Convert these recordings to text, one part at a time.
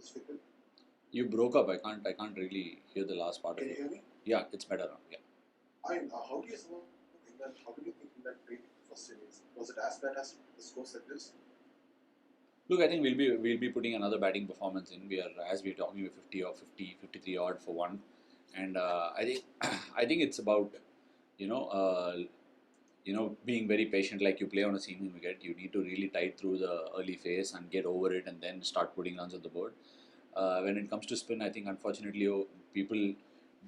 this Wicket? You broke up. I can't really hear the last part Can of you it. hear me? Yeah, it's better now. Yeah. How do you think England? How do you think England played first innings? Was it as bad as the score said this? Look, I think we'll be putting another batting performance in. We are, as we're talking, with 50 or 50, 53 odd for one, and I think I think it's about you know uh, being very patient. Like you play on a seaming wicket, you need to really tide through the early phase and get over it, and then start putting runs on the board. When it comes to spin, I think unfortunately people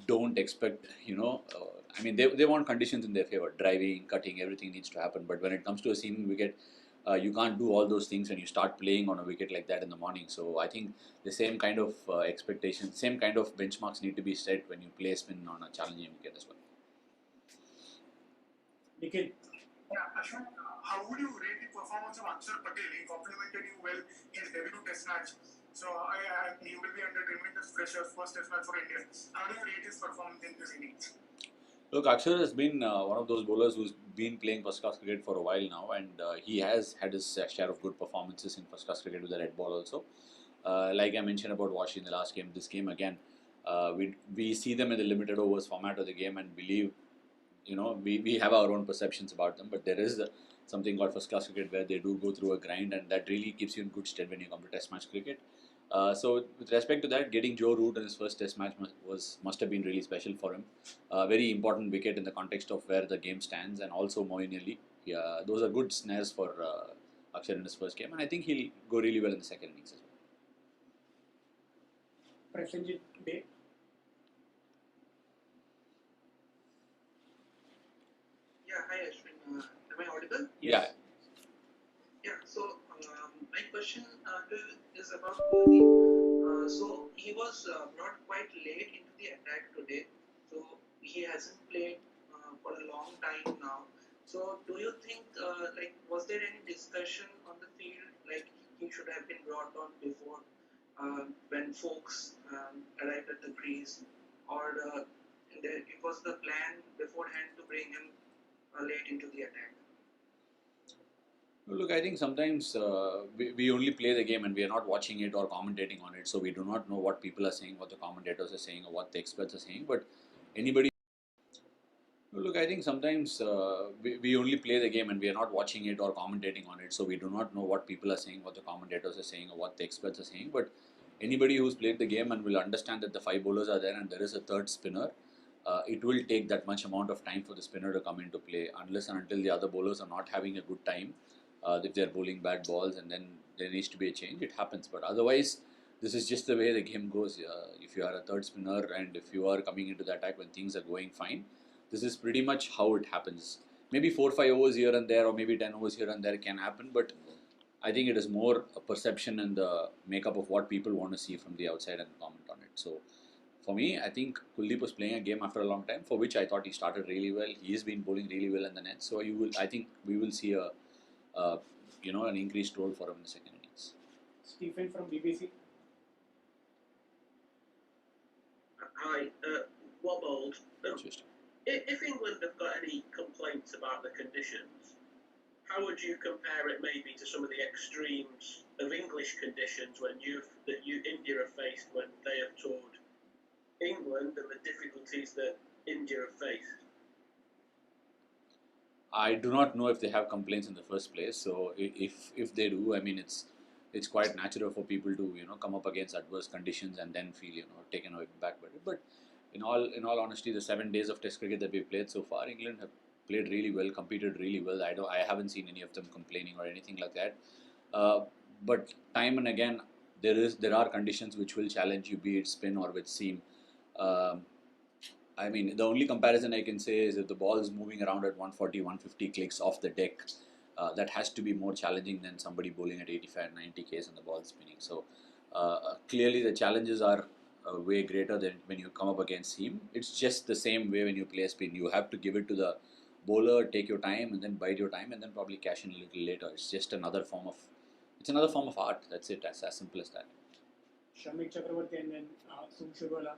don't expect, I mean, they want conditions in their favor. Driving, cutting, everything needs to happen. But when it comes to a seaming wicket, you can't do all those things when you start playing on a wicket like that in the morning. So I think the same kind of expectations, same kind of benchmarks need to be set when you play spin on a challenging wicket as well. Wicket. Yeah, Ashwin, how would you rate the performance of Axar Patel? He complimented you well in his debut test match. So he will be under tremendous pressure, first test match for India. How do you rate his performance in this innings? Look, Akshar has been one of those bowlers who's been playing first class cricket for a while now, and he has had his share of good performances in first class cricket with the red ball also. Like I mentioned about Washi in the last game, this game again, we see them in the limited overs format of the game and believe, we have our own perceptions about them, but there is something called first class cricket where they do go through a grind, and that really keeps you in good stead when you come to test match cricket. So with respect to that, getting Joe Root in his first test match must have been really special for him. Very important wicket in the context of where the game stands, and also Moeen Ali. Yeah, those are good snares for Akshar in his first game, and I think he'll go really well in the second innings as well. Presented day. Yeah, hi Ashwin. Am I audible? Yeah. Yeah, so my question is about Kuldeep. So he was not quite late into the attack today. So he hasn't played for a long time now. So do you think, was there any discussion on the field, like he should have been brought on before when folks arrived at the crease, or it was the plan beforehand to bring him late into the attack? Look, I think sometimes we only play the game and we are not watching it or commentating on it, so we do not know what people are saying, what the commentators are saying, or what the experts are saying. But anybody, look, I think sometimes we only play the game and we are not watching it or commentating on it, so we do not know what people are saying, what the commentators are saying, or what the experts are saying. But anybody who's played the game and will understand that the five bowlers are there and there is a third spinner. It will take that much amount of time for the spinner to come into play, unless and until the other bowlers are not having a good time. If they're bowling bad balls, and then there needs to be a change, it happens. But otherwise, this is just the way the game goes. If you are a third spinner and if you are coming into the attack when things are going fine, this is pretty much how it happens. Maybe 4 or 5 overs here and there, or maybe 10 overs here and there can happen, but I think it is more a perception and the makeup of what people want to see from the outside and comment on it. So for me, I think Kuldeep was playing a game after a long time, for which I thought he started really well. He has been bowling really well in the net, so I think we will see an increased role for him in the second innings. Stephen from BBC. Hi, Wobbled. Interesting. If England have got any complaints about the conditions, how would you compare it maybe to some of the extremes of English conditions that India have faced when they have toured England, and the difficulties that India have faced? I do not know if they have complaints in the first place. So if they do, I mean, it's quite natural for people to come up against adverse conditions and then feel taken back by it. But in all honesty, the 7 days of Test cricket that we've played so far, England have played really well, competed really well. I haven't seen any of them complaining or anything like that. But time and again, there are conditions which will challenge you, be it spin or with seam. I mean, the only comparison I can say is if the ball is moving around at 140, 150 clicks off the deck, that has to be more challenging than somebody bowling at 85, 90 Ks and the ball spinning. So clearly the challenges are way greater than when you come up against seam. It's just the same way when you play spin. You have to give it to the bowler, take your time, and then bide your time, and then probably cash in a little later. It's just another form of art. That's it. As simple as that. Shamik Chakravarti and then Sumshubala.